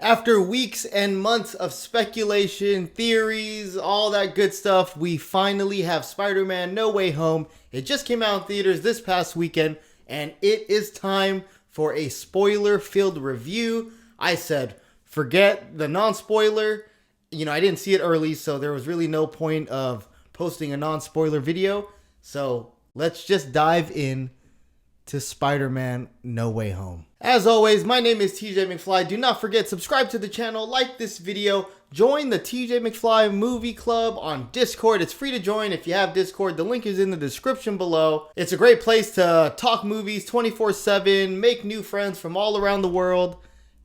After weeks and months of speculation, theories, all that good stuff, we finally have Spider-Man No Way Home. It just came out in theaters this past weekend, and it is time for a spoiler-filled review. I said, forget the non-spoiler. I didn't see it early, so there was really no point of posting a non-spoiler video. So let's just dive in to Spider-Man No Way Home. As always, my name is TJ McFly. Do not forget, subscribe to the channel, like this video, join the TJ McFly Movie Club on Discord. It's free to join if you have Discord. The link is in the description below. It's a great place to talk movies 24/7, make new friends from all around the world.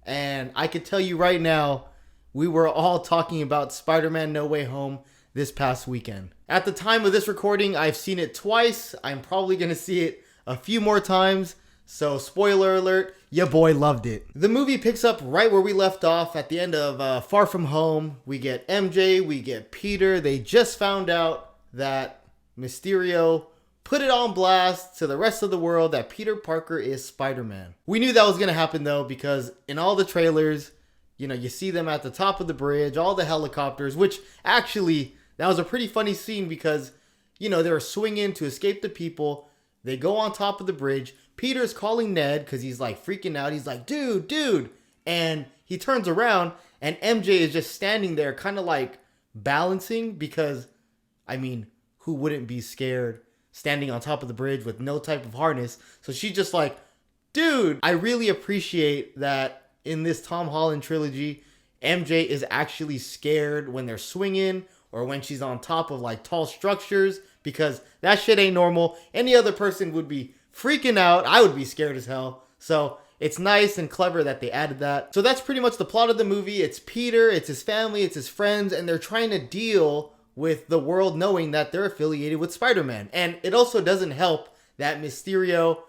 And I can tell you right now, we were all talking about Spider-Man No Way Home this past weekend. At the time of this recording, I've seen it twice. I'm probably going to see it a few more times. So spoiler alert, your boy loved it. The movie picks up right where we left off at the end of Far From Home. We get MJ, we get Peter. They just found out that Mysterio put it on blast to the rest of the world that Peter Parker is Spider-Man. We knew that was going to happen though, because in all the trailers, you see them at the top of the bridge, all the helicopters, which actually, that was a pretty funny scene because, they were swinging to escape the people. They go on top of the bridge. Peter's calling Ned because he's like freaking out. He's like, dude. And he turns around and MJ is just standing there kind of like balancing because, who wouldn't be scared standing on top of the bridge with no type of harness? So she's just like, dude. I really appreciate that in this Tom Holland trilogy, MJ is actually scared when they're swinging or when she's on top of like tall structures, because that shit ain't normal. Any other person would be freaking out. I would be scared as hell. So it's nice and clever that they added that. So that's pretty much the plot of the movie. It's Peter, it's his family, it's his friends, and they're trying to deal with the world knowing that they're affiliated with Spider-Man. And it also doesn't help that Mysterio,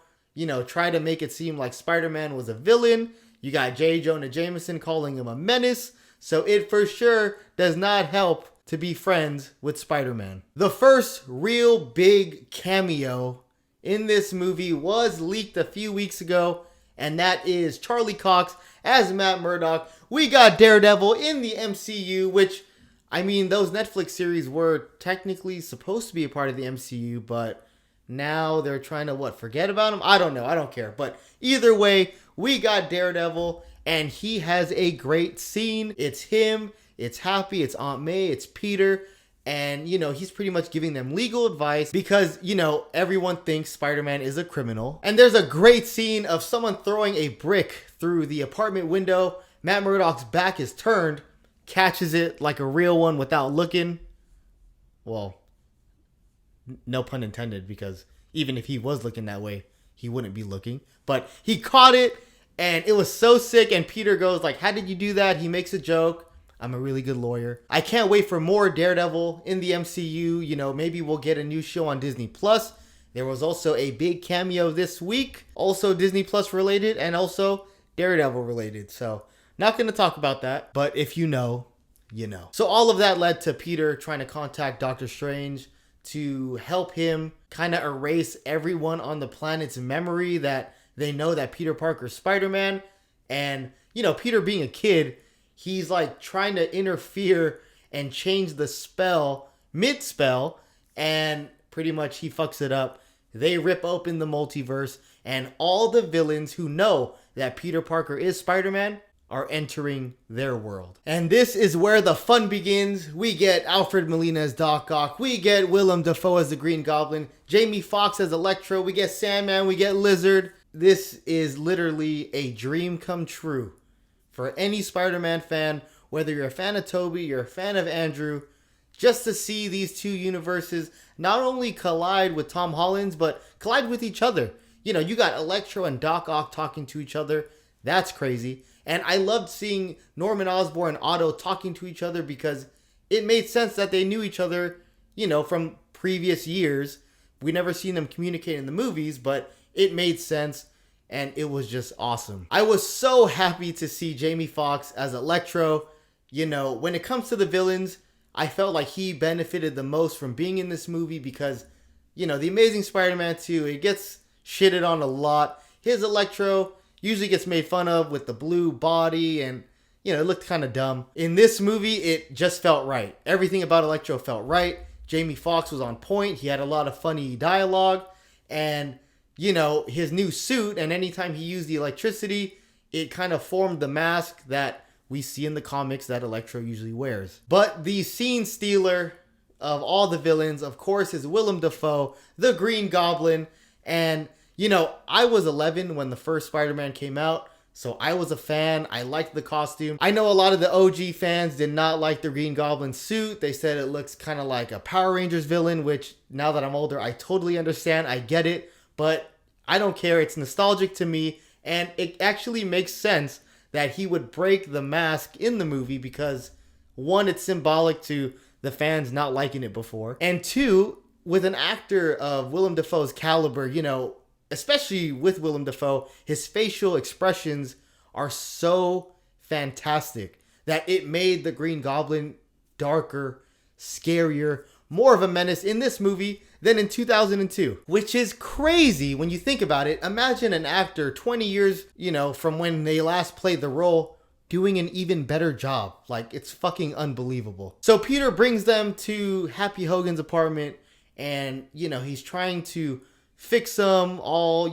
tried to make it seem like Spider-Man was a villain. You got J. Jonah Jameson calling him a menace. So it for sure does not help to be friends with Spider-Man. The first real big cameo in this movie was leaked a few weeks ago, and that is Charlie Cox as Matt Murdock. We got Daredevil in the MCU, which, those Netflix series were technically supposed to be a part of the MCU, but now they're trying to, forget about him? I don't know. I don't care. But either way, we got Daredevil, and he has a great scene. It's him, it's Happy, it's Aunt May, it's Peter. And, he's pretty much giving them legal advice because, everyone thinks Spider-Man is a criminal. And there's a great scene of someone throwing a brick through the apartment window. Matt Murdock's back is turned, catches it like a real one without looking. Well, no pun intended, because even if he was looking that way, he wouldn't be looking. But he caught it, and it was so sick. And Peter goes like, how did you do that? He makes a joke. I'm a really good lawyer. I can't wait for more Daredevil in the MCU. Maybe we'll get a new show on Disney Plus. There was also a big cameo this week, also Disney Plus related and also Daredevil related. So not going to talk about that, but if you know, you know. So all of that led to Peter trying to contact Doctor Strange to help him kind of erase everyone on the planet's memory that they know that Peter Parker's Spider-Man. And, Peter being a kid, he's like trying to interfere and change the spell mid-spell, and pretty much he fucks it up. They rip open the multiverse, and all the villains who know that Peter Parker is Spider-Man are entering their world. And this is where the fun begins. We get Alfred Molina as Doc Ock. We get Willem Dafoe as the Green Goblin. Jamie Foxx as Electro. We get Sandman. We get Lizard. This is literally a dream come true for any Spider-Man fan, whether you're a fan of Tobey, you're a fan of Andrew, just to see these two universes not only collide with Tom Holland's, but collide with each other. You got Electro and Doc Ock talking to each other. That's crazy. And I loved seeing Norman Osborn and Otto talking to each other because it made sense that they knew each other, from previous years. We never seen them communicate in the movies, but it made sense. And it was just awesome. I was so happy to see Jamie Foxx as Electro. When it comes to the villains, I felt like he benefited the most from being in this movie because, The Amazing Spider-Man 2, it gets shitted on a lot. His Electro usually gets made fun of with the blue body and, it looked kind of dumb. In this movie, it just felt right. Everything about Electro felt right. Jamie Foxx was on point. He had a lot of funny dialogue. And, his new suit, and anytime he used the electricity, it kind of formed the mask that we see in the comics that Electro usually wears. But the scene stealer of all the villains, of course, is Willem Dafoe, the Green Goblin. And, I was 11 when the first Spider-Man came out. So I was a fan. I liked the costume. I know a lot of the OG fans did not like the Green Goblin suit. They said it looks kind of like a Power Rangers villain, which now that I'm older, I totally understand. I get it, but I don't care. It's nostalgic to me, and it actually makes sense that he would break the mask in the movie because, one, it's symbolic to the fans not liking it before, and two, with an actor of Willem Dafoe's caliber, especially with Willem Dafoe, his facial expressions are so fantastic that it made the Green Goblin darker, scarier, more of a menace in this movie than in 2002, which is crazy when you think about it. Imagine an actor 20 years, from when they last played the role, doing an even better job. Like, it's fucking unbelievable. So Peter brings them to Happy Hogan's apartment, and, he's trying to fix them all,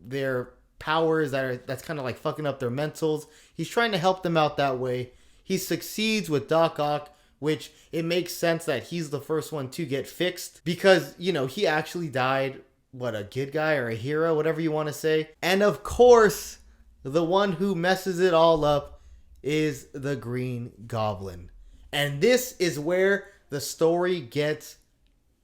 their powers that's kind of like fucking up their mentals. He's trying to help them out that way. He succeeds with Doc Ock, which it makes sense that he's the first one to get fixed because, he actually died, a good guy or a hero, whatever you want to say. And of course, the one who messes it all up is the Green Goblin. And this is where the story gets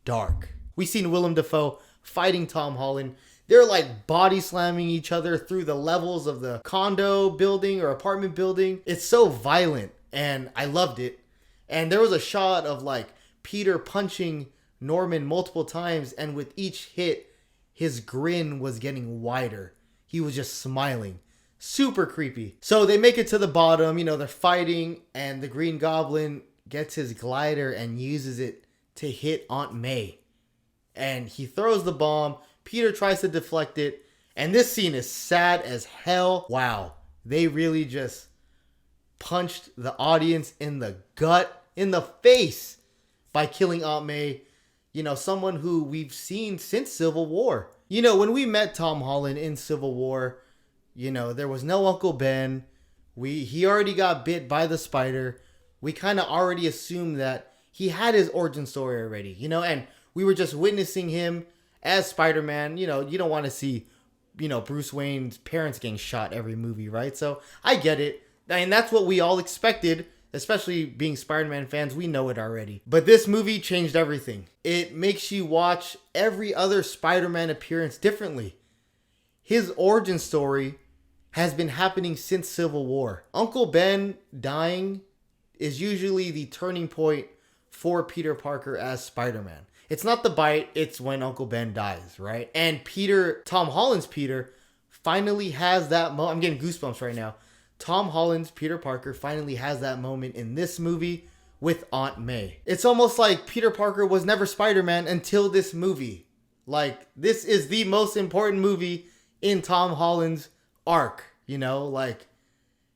dark. We've seen Willem Dafoe fighting Tom Holland. They're like body slamming each other through the levels of the condo building or apartment building. It's so violent and I loved it. And there was a shot of like Peter punching Norman multiple times, and with each hit, his grin was getting wider. He was just smiling. Super creepy. So they make it to the bottom, they're fighting, and the Green Goblin gets his glider and uses it to hit Aunt May. And he throws the bomb. Peter tries to deflect it. And this scene is sad as hell. Wow. They really just punched the audience in the gut, in the face, by killing Aunt May. Someone who we've seen since Civil War. When we met Tom Holland in Civil War, there was no Uncle Ben. He already got bit by the spider. We kind of already assumed that he had his origin story already, and we were just witnessing him as Spider-Man. You don't want to see, Bruce Wayne's parents getting shot every movie, right? So I get it. And that's what we all expected, especially being Spider-Man fans. We know it already. But this movie changed everything. It makes you watch every other Spider-Man appearance differently. His origin story has been happening since Civil War. Uncle Ben dying is usually the turning point for Peter Parker as Spider-Man. It's not the bite, it's when Uncle Ben dies, right? And Tom Holland's Peter, finally has that moment. I'm getting goosebumps right now. Tom Holland's Peter Parker finally has that moment in this movie with Aunt May. It's almost like Peter Parker was never Spider-Man until this movie. Like, this is the most important movie in Tom Holland's arc,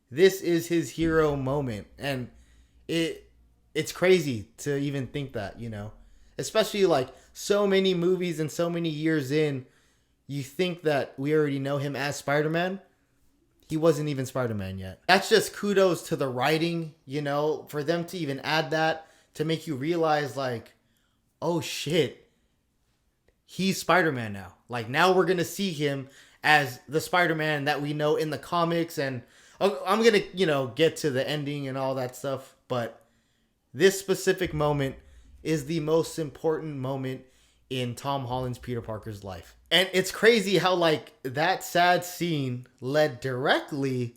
this is his hero moment. And it's crazy to even think that, especially like so many movies and so many years in, you think that we already know him as Spider-Man. He wasn't even Spider-Man yet. That's just kudos to the writing, for them to even add that to make you realize like, oh shit, he's Spider-Man now. Like, now we're going to see him as the Spider-Man that we know in the comics. And I'm going to, get to the ending and all that stuff. But this specific moment is the most important moment in Tom Holland's Peter Parker's life. And it's crazy how like that sad scene led directly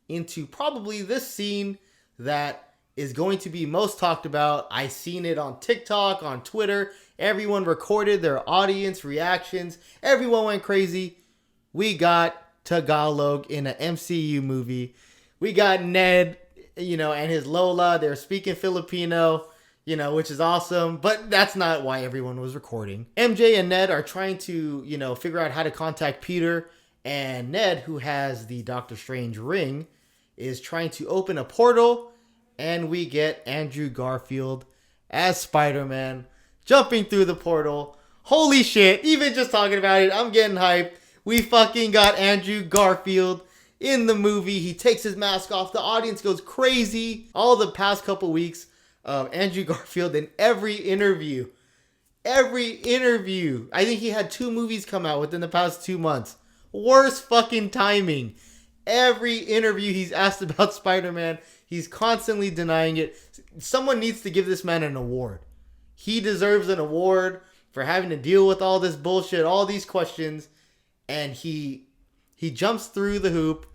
into probably this scene that is going to be most talked about. I seen it on TikTok, on Twitter. Everyone recorded their audience reactions. Everyone went crazy. We got Tagalog in an MCU movie. We got Ned, and his Lola. They're speaking Filipino, which is awesome. But that's not why everyone was recording. MJ and Ned are trying to, figure out how to contact Peter. And Ned, who has the Doctor Strange ring, is trying to open a portal, and we get Andrew Garfield as Spider-Man jumping through the portal. Holy shit, even just talking about it, I'm getting hyped. We fucking got Andrew Garfield in the movie. He takes his mask off. The audience goes crazy. All the past couple weeks of Andrew Garfield in every interview. I think he had 2 movies come out within the past 2 months. Worst fucking timing. Every interview he's asked about Spider-Man, he's constantly denying it. Someone needs to give this man an award. He deserves an award for having to deal with all this bullshit, all these questions, and he jumps through the hoop.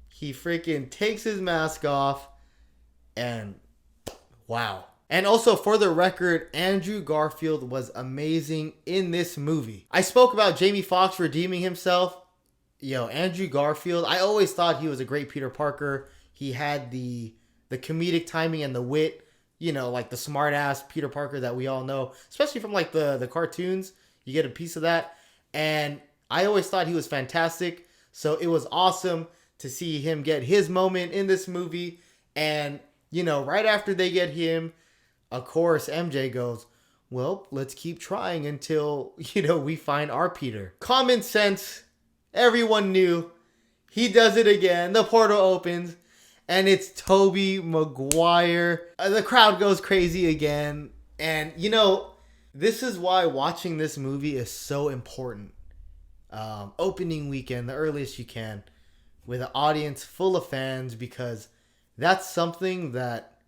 He freaking takes his mask off, and wow. And also, for the record, Andrew Garfield was amazing in this movie. I spoke about Jamie Foxx redeeming himself. Andrew Garfield, I always thought he was a great Peter Parker. He had the comedic timing and the wit, like the smart ass Peter Parker that we all know, especially from like the cartoons. You get a piece of that. And I always thought he was fantastic. So it was awesome to see him get his moment in this movie. And, right after they get him, of course, MJ goes, well, let's keep trying until, we find our Peter. Common sense. Everyone knew. He does it again. The portal opens. And it's Tobey Maguire. The crowd goes crazy again. And, this is why watching this movie is so important. Opening weekend, the earliest you can, with an audience full of fans, because that's something that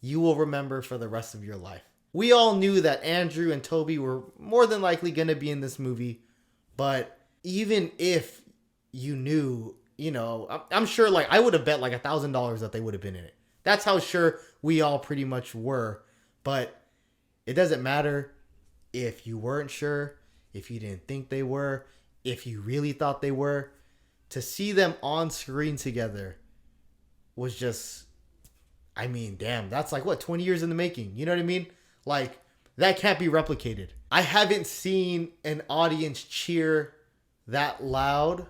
you will remember for the rest of your life. We all knew that Andrew and Tobey were more than likely going to be in this movie. But even if you knew, I'm sure I would have bet $1,000 that they would have been in it. That's how sure we all pretty much were. But it doesn't matter if you weren't sure, if you didn't think they were, if you really thought they were. To see them on screen together was just, damn, that's 20 years in the making. You know what I mean? That can't be replicated. I haven't seen an audience cheer that loud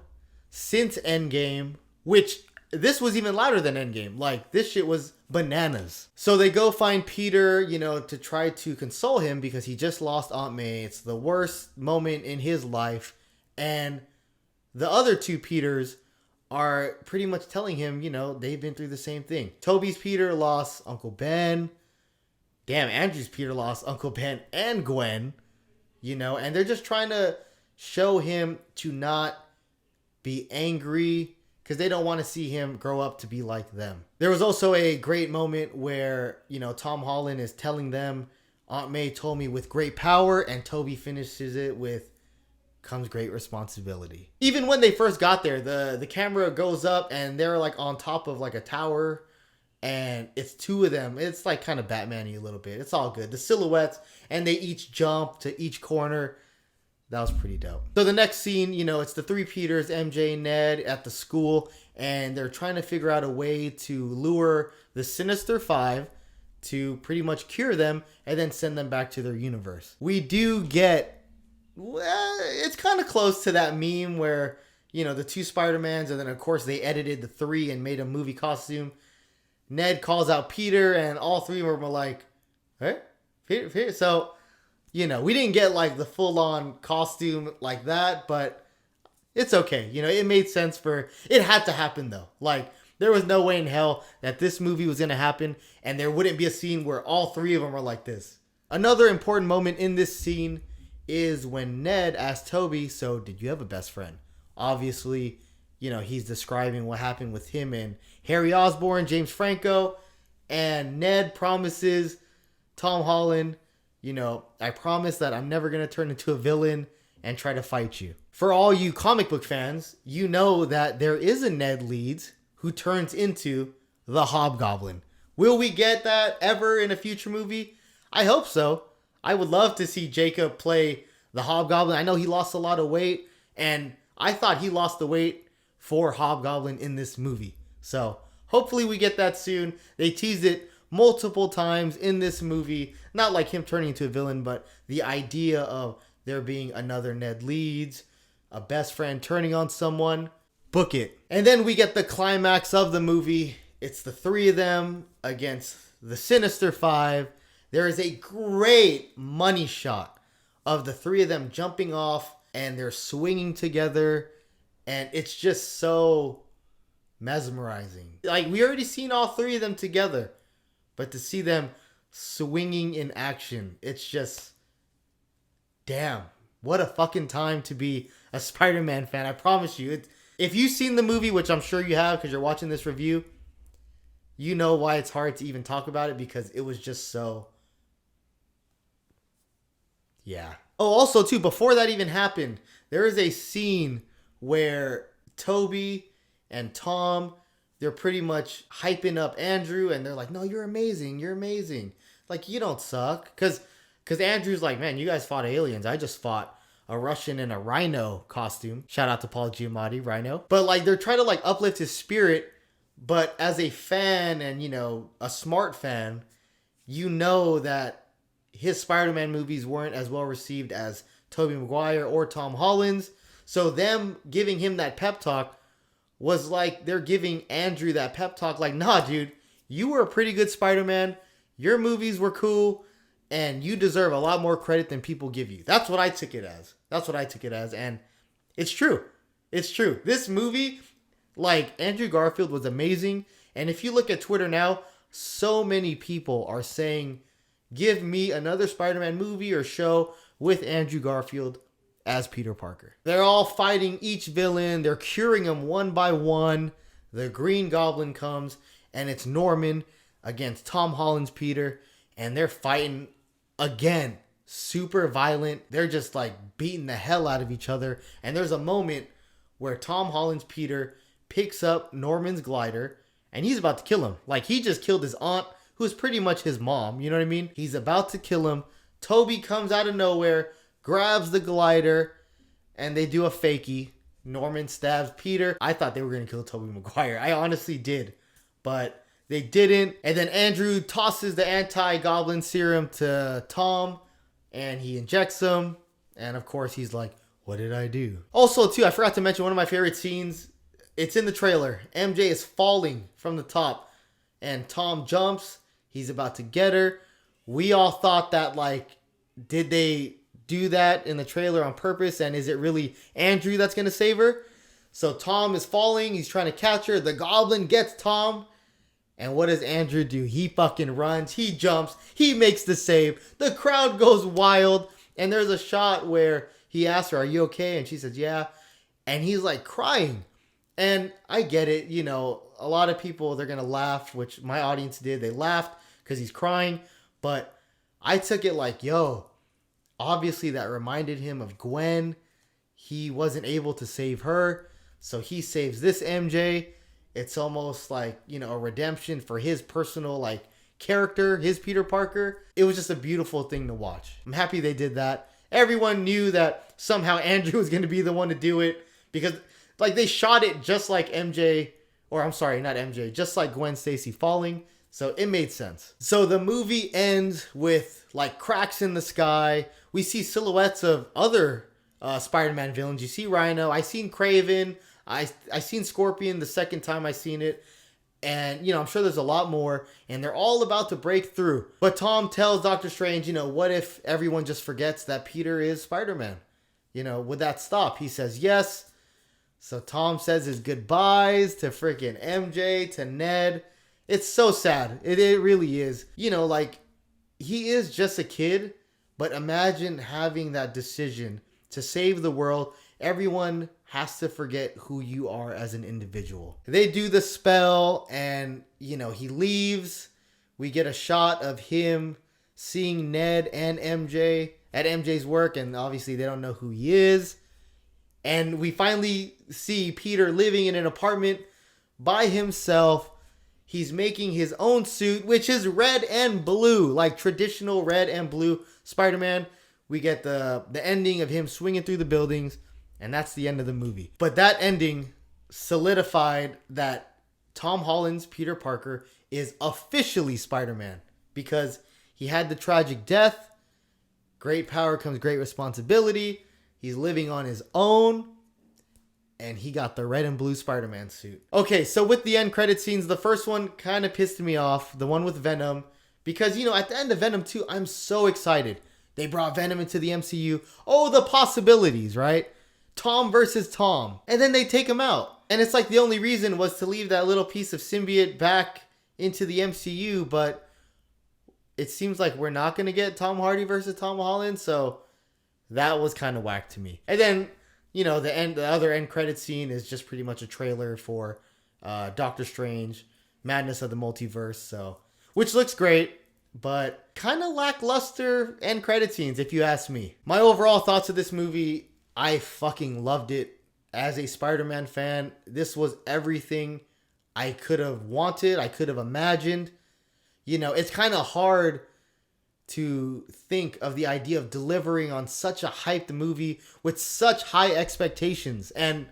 since Endgame, which this was even louder than Endgame. This shit was bananas. So they go find Peter, to try to console him because he just lost Aunt May. It's the worst moment in his life. And the other 2 Peters are pretty much telling him, they've been through the same thing. Toby's Peter lost Uncle Ben. Damn, Andrew's Peter lost Uncle Ben and Gwen. And they're just trying to show him to not be angry because they don't want to see him grow up to be like them. There was also a great moment where, Tom Holland is telling them, Aunt May told me with great power, and Toby finishes it with, comes great responsibility. Even when they first got there, the camera goes up and they're on top of a tower, and it's 2 of them. It's kind of Batman-y a little bit. It's all good. The silhouettes, and they each jump to each corner. That was pretty dope. So the next scene, it's the 3 Peters, MJ, Ned at the school, and they're trying to figure out a way to lure the Sinister Five to pretty much cure them and then send them back to their universe. We do get, it's kind of close to that meme where, the 2 Spider-Mans, and then of course they edited the 3 and made a movie costume. Ned calls out Peter, and all 3 of them are like, hey, Peter. So, we didn't get the full-on costume like that, but it's okay. It made sense it had to happen though. There was no way in hell that this movie was going to happen and there wouldn't be a scene where all 3 of them are like this. Another important moment in this scene is when Ned asked Toby, so did you have a best friend? Obviously, he's describing what happened with him and Harry Osborn, James Franco, and Ned promises Tom Holland, I promise that I'm never going to turn into a villain and try to fight you. For all you comic book fans, you know that there is a Ned Leeds who turns into the Hobgoblin. Will we get that ever in a future movie? I hope so. I would love to see Jacob play the Hobgoblin. I know he lost a lot of weight, and I thought he lost the weight for Hobgoblin in this movie. So hopefully we get that soon. They teased it multiple times in this movie. Not like him turning into a villain, but the idea of there being another Ned Leeds, a best friend turning on someone. Book it. And then we get the climax of the movie. It's the three of them against the Sinister Five. There is a great money shot of the three of them jumping off and they're swinging together. And it's just so mesmerizing. Like, we already seen all three of them together. But to see them swinging in action, it's just, damn, what a fucking time to be a Spider-Man fan. I promise you. If you've seen the movie, which I'm sure you have because you're watching this review, you know why it's hard to even talk about it, because it was just so... yeah. Oh, also, too, before that even happened, there is a scene where Toby and Tom, they're pretty much hyping up Andrew, and they're like, no, you're amazing, you're amazing. Like, you don't suck. Because Andrew's like, man, you guys fought aliens. I just fought a Russian in a rhino costume. Shout out to Paul Giamatti, Rhino. But, like, they're trying to, like, uplift his spirit. But as a fan and, you know, a smart fan, you know that his Spider-Man movies weren't as well received as Tobey Maguire or Tom Holland's. So them giving him that pep talk was like they're giving Andrew that pep talk. Like, nah, dude, you were a pretty good Spider-Man. Your movies were cool. And you deserve a lot more credit than people give you. That's what I took it as. And it's true. It's true. This movie, like, Andrew Garfield was amazing. And if you look at Twitter now, so many people are saying, give me another Spider-Man movie or show with Andrew Garfield as Peter Parker. They're all fighting each villain. They're curing them one by one. The Green Goblin comes, and it's Norman against Tom Holland's Peter. And they're fighting again, super violent. They're just like beating the hell out of each other. And there's a moment where Tom Holland's Peter picks up Norman's glider and he's about to kill him. Like, he just killed his aunt, who's pretty much his mom. You know what I mean? He's about to kill him. Toby comes out of nowhere, grabs the glider, and they do a fakie. Norman stabs Peter. I thought they were going to kill Tobey Maguire. I honestly did. But they didn't. And then Andrew tosses the anti-goblin serum to Tom, and he injects him. And of course, he's like, what did I do? Also, too, I forgot to mention one of my favorite scenes. It's in the trailer. MJ is falling from the top, and Tom jumps. He's about to get her. We all thought that, like, did they do that in the trailer on purpose? And is it really Andrew that's going to save her? So Tom is falling. He's trying to catch her. The goblin gets Tom. And what does Andrew do? He fucking runs. He jumps. He makes the save. The crowd goes wild. And there's a shot where he asks her, are you okay? And she says, yeah. And he's like crying. And I get it. You know, a lot of people, they're going to laugh, which my audience did. They laughed because he's crying. But I took it like, yo, obviously that reminded him of Gwen. He wasn't able to save her. So he saves this MJ. It's almost like, you know, a redemption for his personal, like, character, his Peter Parker. It was just a beautiful thing to watch. I'm happy they did that. Everyone knew that somehow Andrew was going to be the one to do it because, like, they shot it just like MJ, or I'm sorry, not MJ, just like Gwen Stacy falling. So it made sense. So the movie ends with, like, cracks in the sky. We see silhouettes of other Spider-Man villains. You see Rhino. I seen Kraven. I seen Scorpion the second time I seen it. And, you know, I'm sure there's a lot more. And they're all about to break through. But Tom tells Doctor Strange, you know, what if everyone just forgets that Peter is Spider-Man? You know, would that stop? He says yes. So Tom says his goodbyes to freaking MJ, to Ned. It's so sad. It really is. You know, like, he is just a kid. But imagine having that decision to save the world. Everyone has to forget who you are as an individual. They do the spell and, you know, he leaves. We get a shot of him seeing Ned and MJ at MJ's work, and obviously they don't know who he is. And we finally see Peter living in an apartment by himself. He's making his own suit, which is red and blue, like traditional red and blue Spider-Man. We get the ending of him swinging through the buildings. And that's the end of the movie. But that ending solidified that Tom Holland's Peter Parker is officially Spider-Man. Because he had the tragic death. Great power comes great responsibility. He's living on his own. and he got the red and blue Spider-Man suit. Okay, so with the end credit scenes, the first one kind of pissed me off, the one with Venom, because, you know, at the end of Venom 2, I'm so excited. They brought Venom into the MCU. Oh, the possibilities, right? Tom versus Tom. And then they take him out. And it's like the only reason was to leave that little piece of symbiote back into the MCU, but it seems like we're not going to get Tom Hardy versus Tom Holland, so that was kind of whack to me. And then, you know, the other end credit scene is just pretty much a trailer for Doctor Strange, Madness of the Multiverse, so which looks great, but kind of lackluster end credit scenes if you ask me. My overall thoughts of this movie, I fucking loved it. As a Spider-Man fan, this was everything I could have wanted, I could have imagined. You know, it's kind of hard to think of the idea of delivering on such a hyped movie with such high expectations. And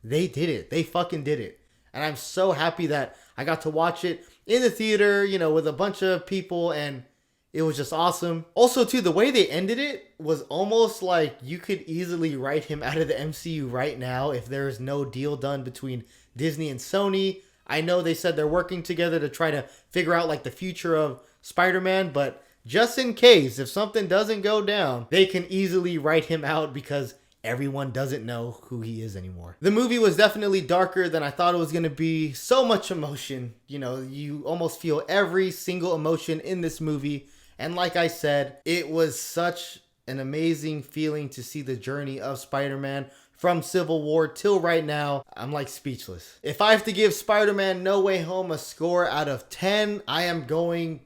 they did it. They fucking did it. And I'm so happy that I got to watch it in the theater, you know, with a bunch of people, and it was just awesome. Also, too, the way they ended it was almost like you could easily write him out of the MCU right now if there's no deal done between Disney and Sony. I know they said they're working together to try to figure out like the future of Spider-Man, but just in case, if something doesn't go down, they can easily write him out because everyone doesn't know who he is anymore. The movie was definitely darker than I thought it was going to be. So much emotion. You know, you almost feel every single emotion in this movie. And like I said, it was such an amazing feeling to see the journey of Spider-Man from Civil War till right now. I'm like speechless. If I have to give Spider-Man No Way Home a score out of 10, I am going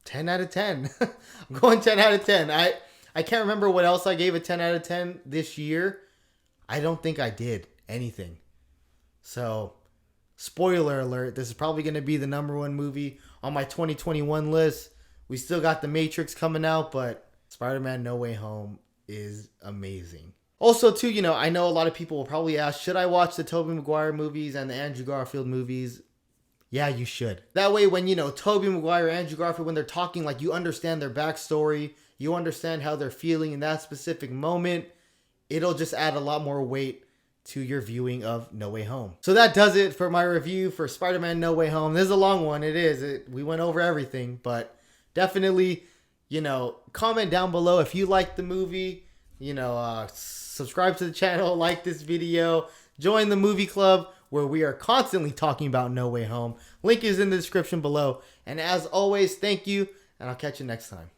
10 out of 10. I'm going 10 out of 10. I can't remember what else I gave a 10 out of 10 this year. I don't think I did anything. So, spoiler alert, this is probably going to be the #1 movie on my 2021 list. We still got The Matrix coming out, but Spider-Man No Way Home is amazing. Also, too, you know, I know a lot of people will probably ask, should I watch the Tobey Maguire movies and the Andrew Garfield movies? Yeah, you should. That way, when, you know, Tobey Maguire, Andrew Garfield, when they're talking, like, you understand their backstory, you understand how they're feeling in that specific moment, it'll just add a lot more weight to your viewing of No Way Home. So that does it for my review for Spider-Man No Way Home. This is a long one. It is. We went over everything, but definitely, you know, comment down below if you liked the movie. You know, subscribe to the channel, like this video, join the movie club where we are constantly talking about No Way Home. Link is in the description below. And as always, thank you, and I'll catch you next time.